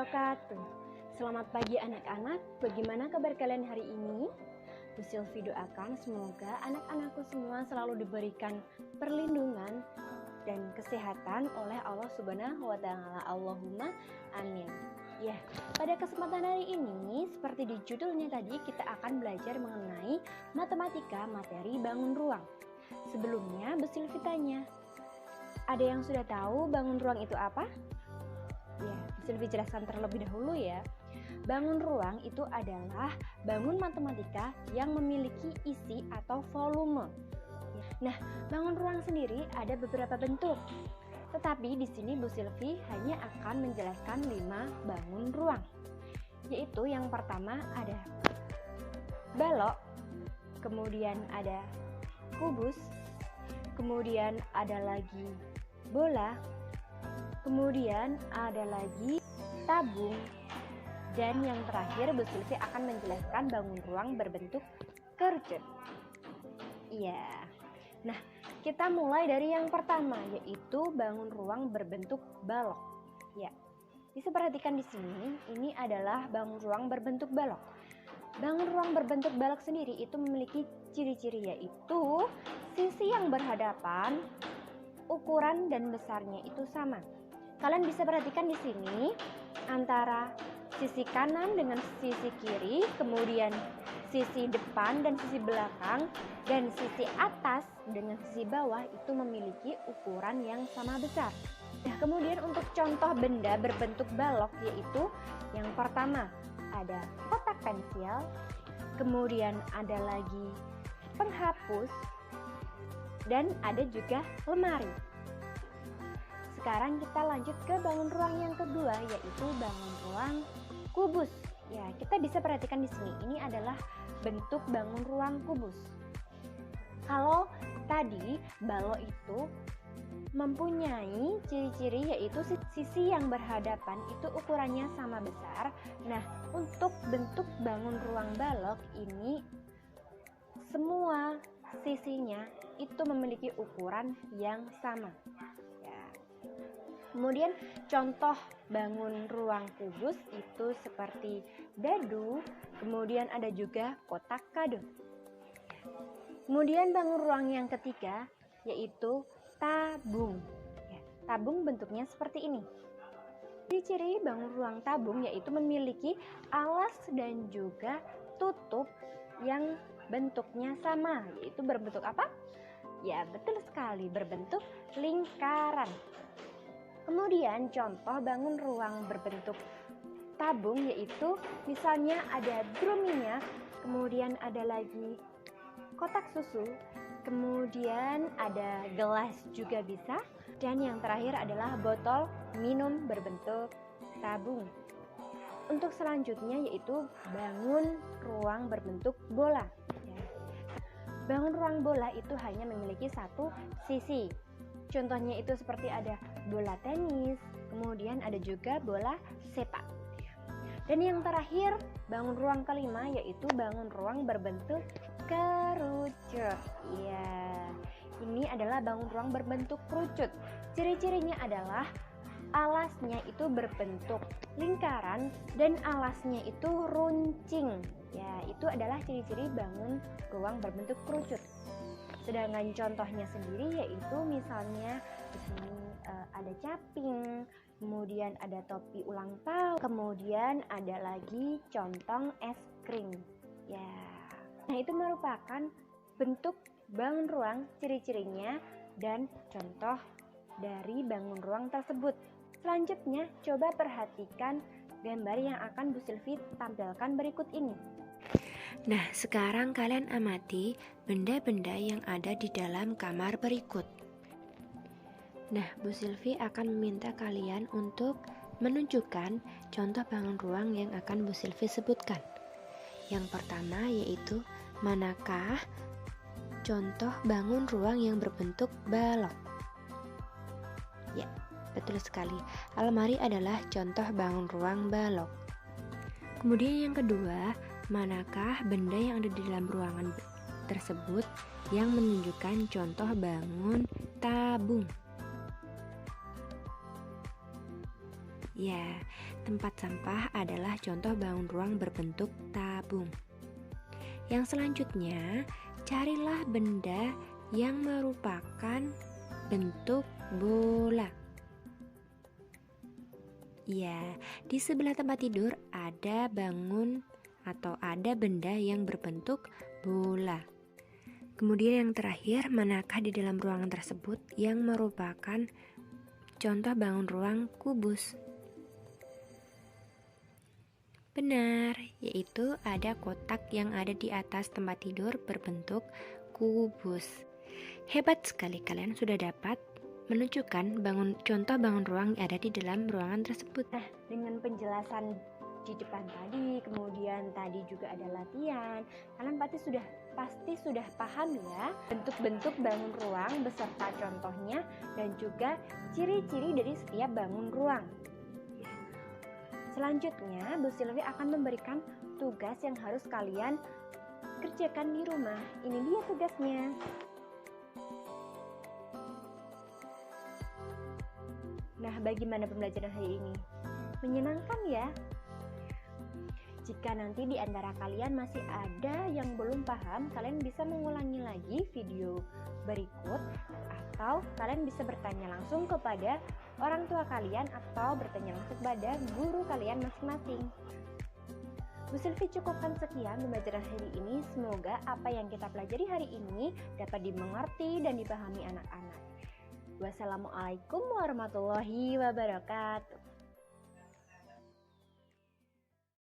wabarakatuh. Selamat pagi anak-anak, bagaimana kabar kalian hari ini? Bu Silvi doakan semoga anak-anakku semua selalu diberikan perlindungan dan kesehatan oleh Allah Subhanahu wa Ta'ala. Allahumma amin. Ya, pada kesempatan hari ini, seperti di judulnya tadi, kita akan belajar mengenai matematika materi bangun ruang. Sebelumnya, Bu Silvi tanya, ada yang sudah tahu bangun ruang itu apa? Ya, bisa lebih jelaskan terlebih dahulu ya. Bangun ruang itu adalah bangun matematika yang memiliki isi atau volume. Nah, bangun ruang sendiri ada beberapa bentuk. Tetapi di sini Bu Silvi hanya akan menjelaskan 5 bangun ruang. Yaitu yang pertama ada balok, kemudian ada kubus, kemudian ada lagi bola, kemudian ada lagi tabung, dan yang terakhir Bu Silvi akan menjelaskan bangun ruang berbentuk kerucut. Iya. Nah, kita mulai dari yang pertama, yaitu bangun ruang berbentuk balok. Ya. Bisa perhatikan di sini, ini adalah bangun ruang berbentuk balok. Bangun ruang berbentuk balok sendiri itu memiliki ciri-ciri, yaitu sisi yang berhadapan, ukuran dan besarnya itu sama. Kalian bisa perhatikan di sini antara sisi kanan dengan sisi kiri, kemudian sisi depan dan sisi belakang, dan sisi atas dengan sisi bawah itu memiliki ukuran yang sama besar. Nah, kemudian untuk contoh benda berbentuk balok yaitu yang pertama ada kotak pensil, kemudian ada lagi penghapus, dan ada juga lemari. Sekarang kita lanjut ke bangun ruang yang kedua, yaitu bangun ruang kubus. Ya, kita bisa perhatikan di sini, ini adalah bentuk bangun ruang kubus. Kalau tadi balok itu mempunyai ciri-ciri yaitu sisi yang berhadapan itu ukurannya sama besar. Nah, untuk bentuk bangun ruang balok ini semua sisinya itu memiliki ukuran yang sama. Kemudian contoh bangun ruang kubus itu seperti dadu, kemudian ada juga kotak kado. Kemudian bangun ruang yang ketiga yaitu tabung. Ya, tabung bentuknya seperti ini. Ciri-ciri bangun ruang tabung yaitu memiliki alas dan juga tutup yang bentuknya sama, yaitu berbentuk apa? Ya, betul sekali, berbentuk lingkaran. Kemudian contoh bangun ruang berbentuk tabung yaitu misalnya ada drum minyak, kemudian ada lagi kotak susu, kemudian ada gelas juga bisa, dan yang terakhir adalah botol minum berbentuk tabung. Untuk selanjutnya yaitu bangun ruang berbentuk bola. Bangun ruang bola itu hanya memiliki satu sisi. Contohnya itu seperti ada bola tenis, kemudian ada juga bola sepak. Dan yang terakhir, bangun ruang kelima yaitu bangun ruang berbentuk kerucut. Ya, ini adalah bangun ruang berbentuk kerucut. Ciri-cirinya adalah alasnya itu berbentuk lingkaran dan alasnya itu runcing. Ya, itu adalah ciri-ciri bangun ruang berbentuk kerucut. Sedangkan contohnya sendiri yaitu misalnya di sini ada caping, kemudian ada topi ulang tahun, kemudian ada lagi contong es krim. Ya. Nah, itu merupakan bentuk bangun ruang, ciri-cirinya dan contoh dari bangun ruang tersebut. Selanjutnya, coba perhatikan gambar yang akan Bu Silvi tampilkan berikut ini. Nah, sekarang kalian amati benda-benda yang ada di dalam kamar berikut. Nah, Bu Silvi akan meminta kalian untuk menunjukkan contoh bangun ruang yang akan Bu Silvi sebutkan. Yang pertama yaitu, manakah contoh bangun ruang yang berbentuk balok? Ya, betul sekali. Almari adalah contoh bangun ruang balok. Kemudian yang kedua, manakah benda yang ada di dalam ruangan tersebut yang menunjukkan contoh bangun tabung? Ya, tempat sampah adalah contoh bangun ruang berbentuk tabung. Yang selanjutnya, carilah benda yang merupakan bentuk bola. Ya, di sebelah tempat tidur ada bangun atau ada benda yang berbentuk bola. Kemudian yang terakhir, manakah di dalam ruangan tersebut yang merupakan contoh bangun ruang kubus? Benar, yaitu ada kotak yang ada di atas tempat tidur berbentuk kubus. Hebat sekali, kalian sudah dapat menunjukkan contoh bangun ruang yang ada di dalam ruangan tersebut. Nah, dengan penjelasan di depan tadi, kemudian tadi juga ada latihan, kalian pasti sudah paham ya bentuk-bentuk bangun ruang beserta contohnya dan juga ciri-ciri dari setiap bangun ruang. Selanjutnya, Bu Silvi akan memberikan tugas yang harus kalian kerjakan di rumah. Ini dia tugasnya. Nah, bagaimana pembelajaran hari ini? Menyenangkan ya? Jika nanti di antara kalian masih ada yang belum paham, kalian bisa mengulangi lagi video berikut, atau kalian bisa bertanya langsung kepada orang tua kalian atau bertanya langsung kepada guru kalian masing-masing. Bu Silvi cukupkan sekian pembelajaran hari ini. Semoga apa yang kita pelajari hari ini dapat dimengerti dan dipahami anak-anak. Wassalamualaikum warahmatullahi wabarakatuh.